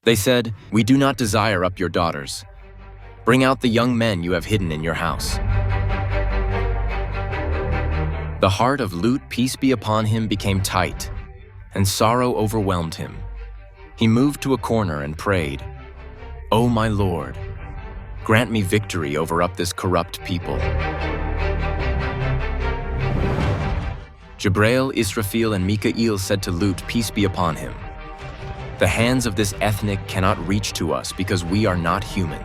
They said, "We do not desire up your daughters. Bring out the young men you have hidden in your house." The heart of Lut, peace be upon him, became tight, and sorrow overwhelmed him. He moved to a corner and prayed, "O my Lord, grant me victory over up this corrupt people." Jibrail, Israfil, and Mikael said to Lut, peace be upon him, "The hands of this ethnic cannot reach to us because we are not human."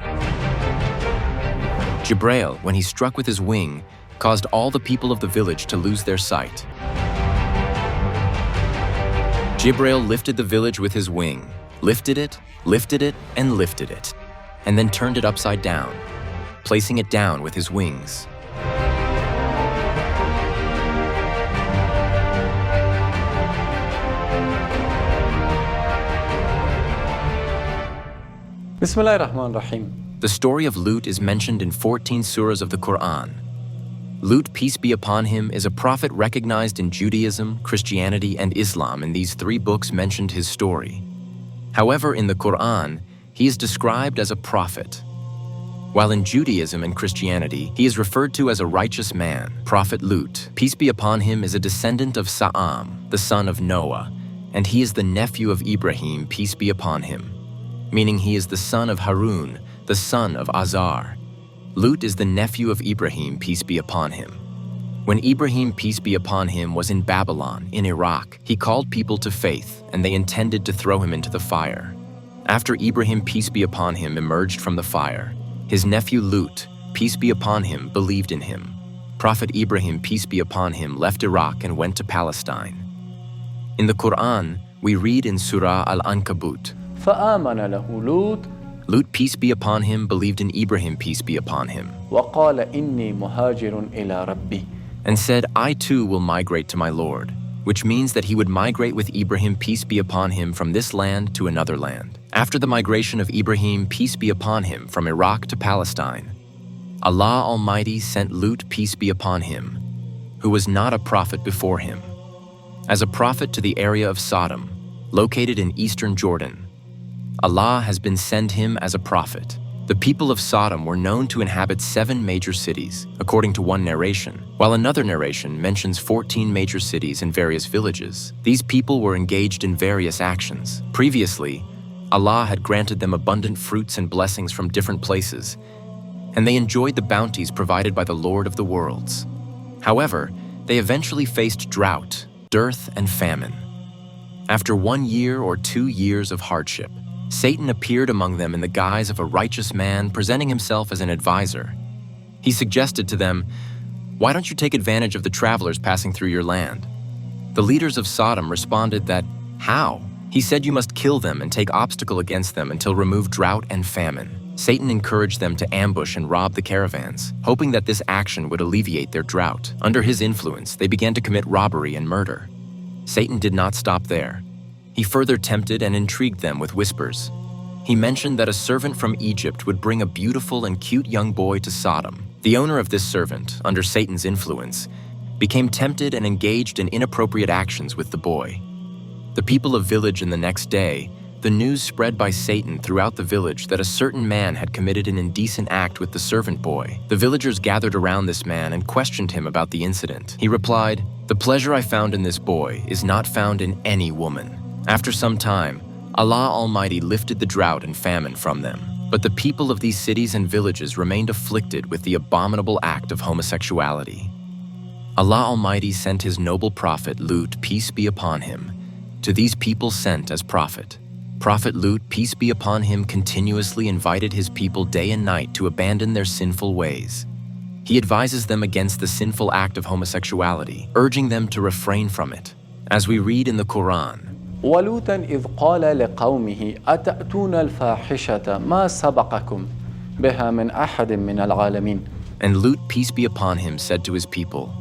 Jibrail, when he struck with his wing, caused all the people of the village to lose their sight. Jibrail lifted the village with his wing, lifted it, and lifted it, and then turned it upside down, placing it down with his wings. Bismillah ar-Rahman ar-Rahim. The story of Lut is mentioned in 14 surahs of the Quran. Lut, peace be upon him, is a prophet recognized in Judaism, Christianity, and Islam. In these 3 books mentioned his story. However, in the Quran, he is described as a prophet. While in Judaism and Christianity, he is referred to as a righteous man. Prophet Lut, peace be upon him, is a descendant of Sa'am, the son of Noah, and he is the nephew of Ibrahim, peace be upon him, meaning he is the son of Harun, the son of Azar. Lut is the nephew of Ibrahim, peace be upon him. When Ibrahim, peace be upon him, was in Babylon, in Iraq, he called people to faith, and they intended to throw him into the fire. After Ibrahim, peace be upon him, emerged from the fire, his nephew Lut, peace be upon him, believed in him. Prophet Ibrahim, peace be upon him, left Iraq and went to Palestine. In the Quran, we read in Surah Al-Ankabut, فآمن له لوط Lut, peace be upon him, believed in Ibrahim, peace be upon him, وقال إني مهاجر إلى ربي. and said, "I too will migrate to my Lord," which means that he would migrate with Ibrahim, peace be upon him, from this land to another land. After the migration of Ibrahim, peace be upon him, from Iraq to Palestine, Allah Almighty sent Lut, peace be upon him, who was not a prophet before him, as a prophet to the area of Sodom, located in eastern Jordan. Allah has been sent him as a prophet. The people of Sodom were known to inhabit 7 major cities, according to one narration, while another narration mentions 14 major cities and various villages. These people were engaged in various actions. Previously, Allah had granted them abundant fruits and blessings from different places, and they enjoyed the bounties provided by the Lord of the worlds. However, they eventually faced drought, dearth, and famine. After 1 year or 2 years of hardship, Satan appeared among them in the guise of a righteous man, presenting himself as an advisor. He suggested to them, "Why don't you take advantage of the travelers passing through your land?" The leaders of Sodom responded that, "How?" He said, "You must kill them and take obstacle against them until remove drought and famine." Satan encouraged them to ambush and rob the caravans, hoping that this action would alleviate their drought. Under his influence, they began to commit robbery and murder. Satan did not stop there. He further tempted and intrigued them with whispers. He mentioned that a servant from Egypt would bring a beautiful and cute young boy to Sodom. The owner of this servant, under Satan's influence, became tempted and engaged in inappropriate actions with the boy. The people of village in the next day, the news spread by Satan throughout the village that a certain man had committed an indecent act with the servant boy. The villagers gathered around this man and questioned him about the incident. He replied, "The pleasure I found in this boy is not found in any woman." After some time, Allah Almighty lifted the drought and famine from them. But the people of these cities and villages remained afflicted with the abominable act of homosexuality. Allah Almighty sent his noble prophet Lut, peace be upon him, to these people sent as prophet. Prophet Lut, peace be upon him, continuously invited his people day and night to abandon their sinful ways. He advises them against the sinful act of homosexuality, urging them to refrain from it. As we read in the Quran, ولوطا إذ قال لقومه أتأتون الفاحشة ما سبقكم بها من أحد من العالمين. And Lut, peace be upon him, said to his people,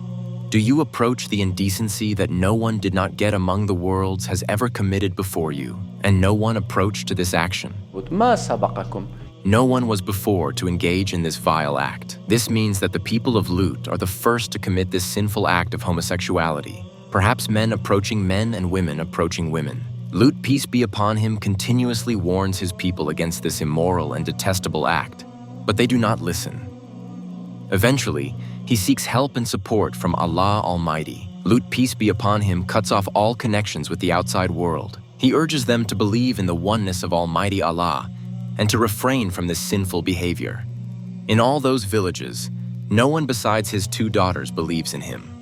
"Do you approach the indecency that no one did not get among the worlds has ever committed before you, and no one approached to this action? ما سبقكم. No one was before to engage in this vile act." This means that the people of Lut are the first to commit this sinful act of homosexuality. Perhaps men approaching men and women approaching women. Lut, peace be upon him, continuously warns his people against this immoral and detestable act, but they do not listen. Eventually, he seeks help and support from Allah Almighty. Lut, peace be upon him, cuts off all connections with the outside world. He urges them to believe in the oneness of Almighty Allah and to refrain from this sinful behavior. In all those villages, no one besides his 2 daughters believes in him.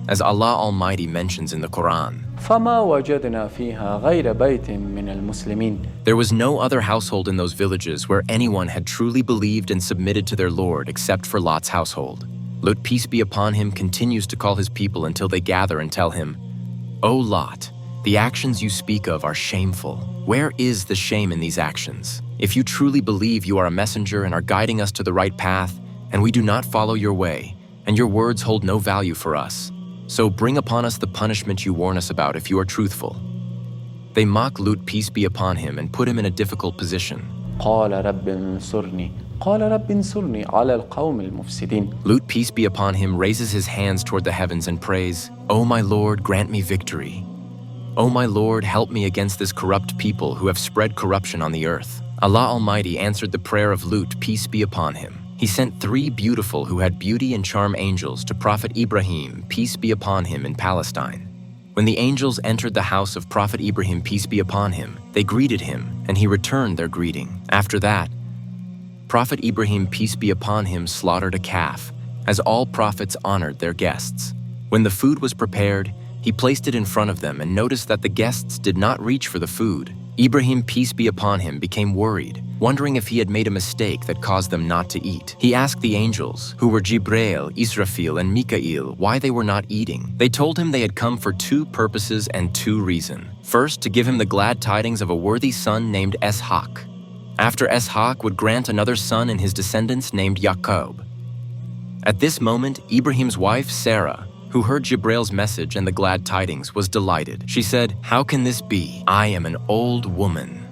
As Allah Almighty mentions in the Quran, فما وجدنا فيها غير بيت من المسلمين. there was no other household in those villages where anyone had truly believed and submitted to their Lord except for Lot's household. Lut, peace be upon him, continues to call his people until they gather and tell him, "O Lot, the actions you speak of are shameful. Where is the shame in these actions? If you truly believe you are a messenger and are guiding us to the right path, and we do not follow your way, and your words hold no value for us, so bring upon us the punishment you warn us about if you are truthful." They mock Lut, peace be upon him, and put him in a difficult position. قال رب انصرني قال رب انصرني على القوم المفسدين. Lut, peace be upon him, raises his hands toward the heavens and prays, "O my Lord, grant me victory. O my Lord, help me against this corrupt people who have spread corruption on the earth." Allah Almighty answered the prayer of Lut, peace be upon him. He sent 3 beautiful who had beauty and charm angels to Prophet Ibrahim, peace be upon him, in Palestine. When the angels entered the house of Prophet Ibrahim, peace be upon him, they greeted him, and he returned their greeting. After that, Prophet Ibrahim, peace be upon him, slaughtered a calf, as all prophets honored their guests. When the food was prepared, he placed it in front of them and noticed that the guests did not reach for the food. Ibrahim, peace be upon him, became worried, wondering if he had made a mistake that caused them not to eat. He asked the angels, who were Jibreel, Israfil, and Mikael, why they were not eating. They told him they had come for 2 purposes and 2 reasons. First, to give him the glad tidings of a worthy son named Ishaq. After Ishaq would grant another son in his descendants named Yaqub. At this moment, Ibrahim's wife, Sarah, who heard Jibreel's message and the glad tidings, was delighted. She said, "How can this be? I am an old woman."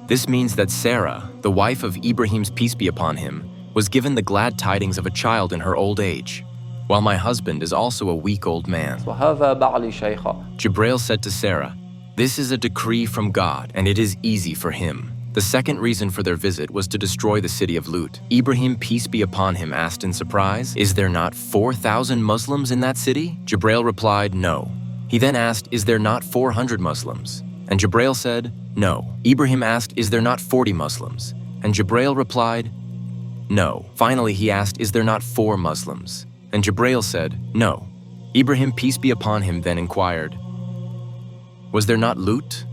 This means that Sarah, the wife of Ibrahim's peace be upon him, was given the glad tidings of a child in her old age, while my husband is also a weak old man. وهذا بعلي شيخا. Jibreel said to Sarah, "This is a decree from God, and it is easy for him." The second reason for their visit was to destroy the city of Lut. Ibrahim, peace be upon him, asked in surprise, "Is there not 4,000 Muslims in that city?" Jibreel replied, "No." He then asked, "Is there not 400 Muslims?" And Jibreel said, "No." Ibrahim asked, "Is there not 40 Muslims?" And Jibreel replied, "No." Finally, he asked, "Is there not 4 Muslims?" And Jibreel said, "No." Ibrahim, peace be upon him, then inquired, "Was there not Lut?"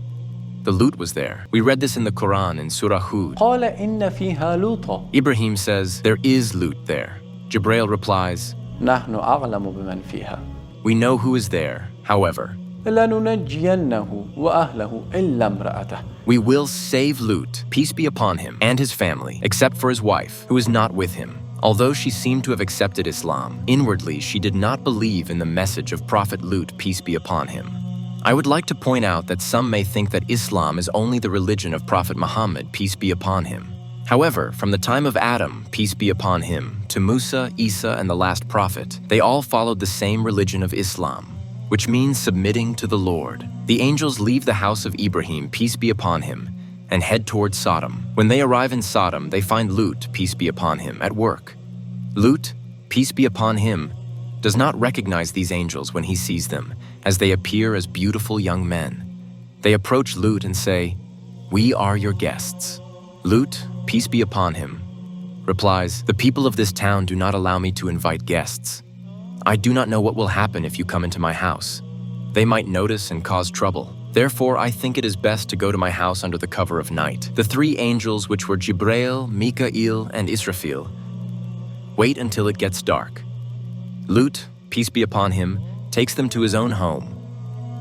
The Lut was there. We read this in the Quran in Surah Hud. قال إن فيها لوطا. Ibrahim says, "There is Lut there." Jibreel replies, نحن أعلم بمن فيها. "We know who is there. However, لننجينه وأهله إلا امرأته. we will save Lut, peace be upon him, and his family, except for his wife, who is not with him." Although she seemed to have accepted Islam, inwardly she did not believe in the message of Prophet Lut, peace be upon him. I would like to point out that some may think that Islam is only the religion of Prophet Muhammad, peace be upon him. However, from the time of Adam, peace be upon him, to Musa, Isa, and the last prophet, they all followed the same religion of Islam, which means submitting to the Lord. The angels leave the house of Ibrahim, peace be upon him, and head towards Sodom. When they arrive in Sodom, they find Lut, peace be upon him, at work. Lut, peace be upon him, does not recognize these angels when he sees them, as they appear as beautiful young men. They approach Lut and say, "We are your guests." Lut, peace be upon him, replies, "The people of this town do not allow me to invite guests. I do not know what will happen if you come into my house. They might notice and cause trouble. Therefore, I think it is best to go to my house under the cover of night." The 3 angels, which were Jibreel, Mikael, and Israfil, wait until it gets dark. Lut, peace be upon him, takes them to his own home.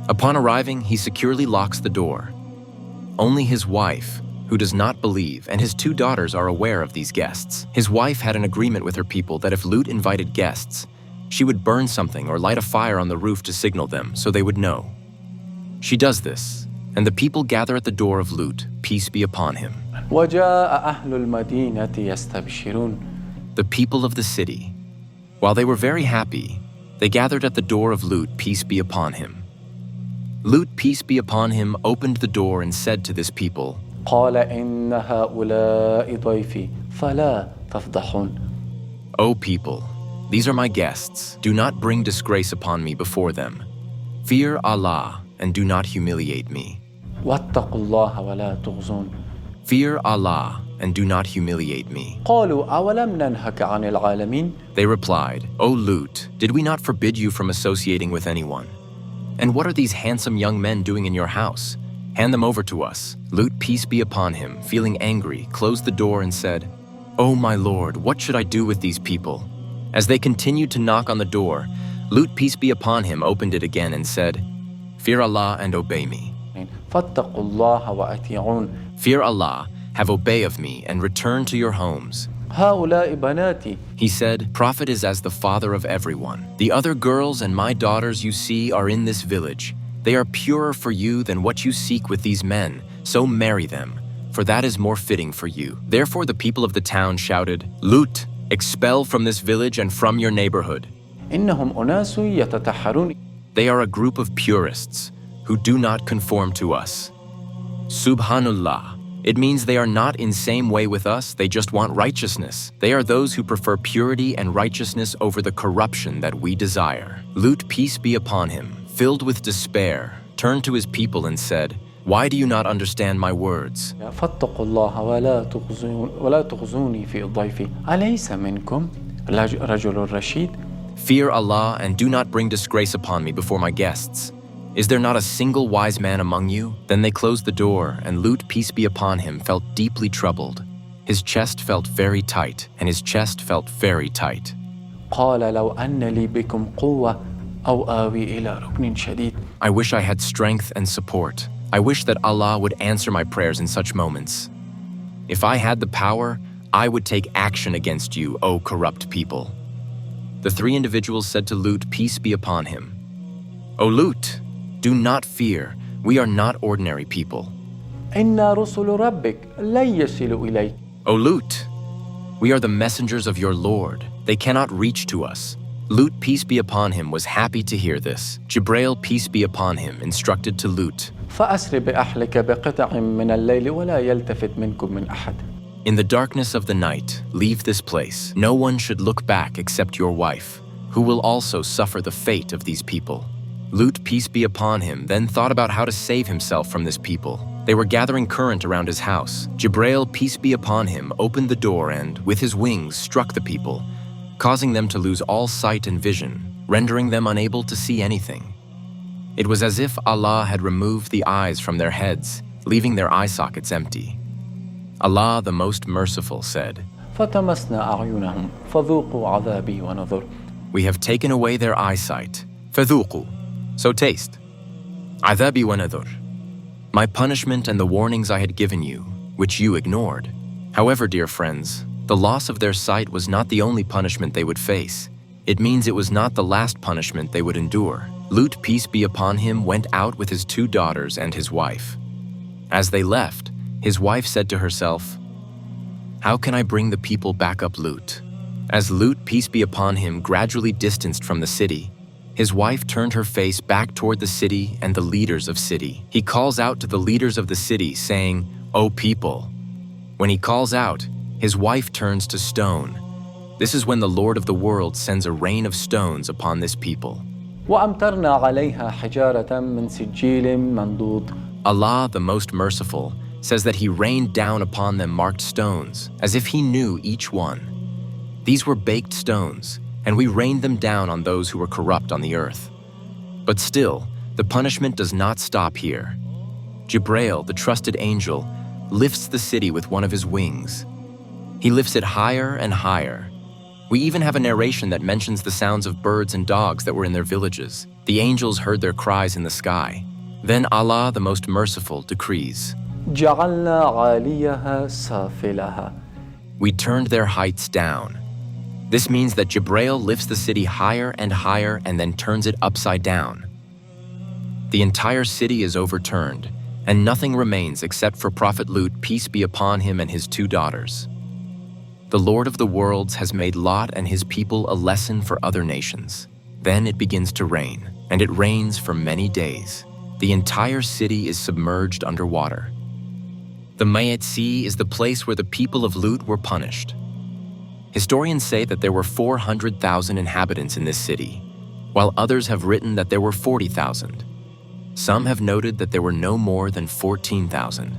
Upon arriving, he securely locks the door. Only his wife, who does not believe, and his 2 daughters are aware of these guests. His wife had an agreement with her people that if Lut invited guests, she would burn something or light a fire on the roof to signal them so they would know. She does this, and the people gather at the door of Lut, peace be upon him. وجاء أهل المدينة يستبشرون. The people of the city, while they were very happy, they gathered at the door of Lut, peace be upon him. Lut, peace be upon him, opened the door and said to this people, قال إن هؤلاء ضيفي فلا تفضحون. O people, these are my guests. Do not bring disgrace upon me before them. Fear Allah and do not humiliate me. واتقوا الله ولا تخزون. Fear Allah and do not humiliate me. قالوا أولم ننهك عن العالمين. They replied, O Lut, did we not forbid you from associating with anyone? And what are these handsome young men doing in your house? Hand them over to us. Lut, peace be upon him, feeling angry, closed the door and said, O my Lord, what should I do with these people? As they continued to knock on the door, Lut, peace be upon him, opened it again and said, Fear Allah and obey me. فاتقوا الله وأطيعون. Fear Allah, have obey of me, and return to your homes. هؤلاء بناتي. He said, Prophet is as the father of everyone. The other girls and my daughters you see are in this village. They are purer for you than what you seek with these men, so marry them, for that is more fitting for you. Therefore the people of the town shouted, Lut, expel from this village and from your neighborhood. إنهم أناس يتطهرون. They are a group of purists who do not conform to us. Subhanallah. It means they are not in same way with us, they just want righteousness. They are those who prefer purity and righteousness over the corruption that we desire. Lut, peace be upon him, filled with despair, turned to his people and said, Why do you not understand my words? فاتقوا الله ولا تخزوني في ضيفي. أليس منكم رجل رشيد. Fear Allah and do not bring disgrace upon me before my guests. Is there not a single wise man among you? Then they closed the door, and Lut, peace be upon him, felt deeply troubled. His chest felt very tight, and his chest felt very tight. قال لو أن لي بكم قوة أو آوي إلى ركن شديد. I wish I had strength and support. I wish that Allah would answer my prayers in such moments. If I had the power, I would take action against you, O corrupt people. The three individuals said to Lut, peace be upon him, O Lut, do not fear, we are not ordinary people. إن رسل ربك لن يصلوا إليك. O Lut, we are the messengers of your Lord. They cannot reach to us. Lut, peace be upon him, was happy to hear this. Jibrail, peace be upon him, instructed to Lut, فأسر بأهلك بقطع من الليل ولا يلتفت منكم من أحد. In the darkness of the night, leave this place. No one should look back except your wife, who will also suffer the fate of these people. Lut, peace be upon him, then thought about how to save himself from this people. They were gathering current around his house. Jibrail, peace be upon him, opened the door and, with his wings, struck the people, causing them to lose all sight and vision, rendering them unable to see anything. It was as if Allah had removed the eyes from their heads, leaving their eye sockets empty. Allah, the Most Merciful, said, فتمسنا أعينهم فذوقوا عذابي ونذر. We have taken away their eyesight. فذوقوا. So taste. عذابي ونذر. My punishment and the warnings I had given you, which you ignored. However, dear friends, the loss of their sight was not the only punishment they would face. It means it was not the last punishment they would endure. Lut, peace be upon him, went out with his two daughters and his wife. As they left, his wife said to herself, How can I bring the people back up Lut? As Lut, peace be upon him, gradually distanced from the city, his wife turned her face back toward the city and the leaders of city. He calls out to the leaders of the city, saying, O people. When he calls out, his wife turns to stone. This is when the Lord of the world sends a rain of stones upon this people. وأمطرنا عليها حجارة من سجيل منضود. Allah, the Most Merciful, says that he rained down upon them marked stones, as if he knew each one. These were baked stones, and we rained them down on those who were corrupt on the earth. But still, the punishment does not stop here. Jibrail, the trusted angel, lifts the city with one of his wings. He lifts it higher and higher. We even have a narration that mentions the sounds of birds and dogs that were in their villages. The angels heard their cries in the sky. Then Allah, the Most Merciful, decrees, جعلنا عاليها سافلها. We turned their heights down. This means that Jibrail lifts the city higher and higher and then turns it upside down. The entire city is overturned, and nothing remains except for Prophet Lut, peace be upon him, and his two daughters. The Lord of the worlds has made Lot and his people a lesson for other nations. Then it begins to rain, and it rains for many days. The entire city is submerged underwater. The Mayat Sea is the place where the people of Lut were punished. Historians say that there were 400,000 inhabitants in this city, while others have written that there were 40,000. Some have noted that there were no more than 14,000.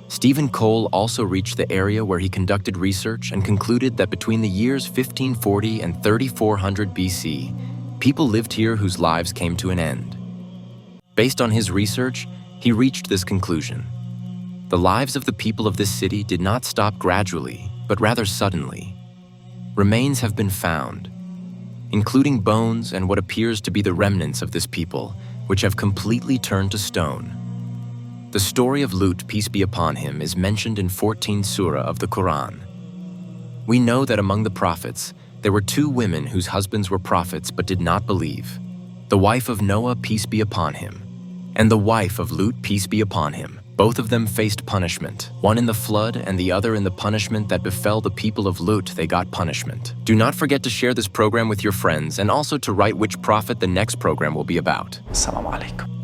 Stephen Cole also reached the area where he conducted research and concluded that between the years 1540 and 3400 BC, people lived here whose lives came to an end. Based on his research, he reached this conclusion. The lives of the people of this city did not stop gradually, but rather suddenly. Remains have been found, including bones and what appears to be the remnants of this people, which have completely turned to stone. The story of Lut, peace be upon him, is mentioned in 14 surah of the Quran. We know that among the prophets, there were 2 women whose husbands were prophets but did not believe. The wife of Noah, peace be upon him, and the wife of Lut, peace be upon him. Both of them faced punishment, one in the flood and the other in the punishment that befell the people of Lut. They got punishment. Do not forget to share this program with your friends and also to write which prophet the next program will be about. Assalamu alaikum.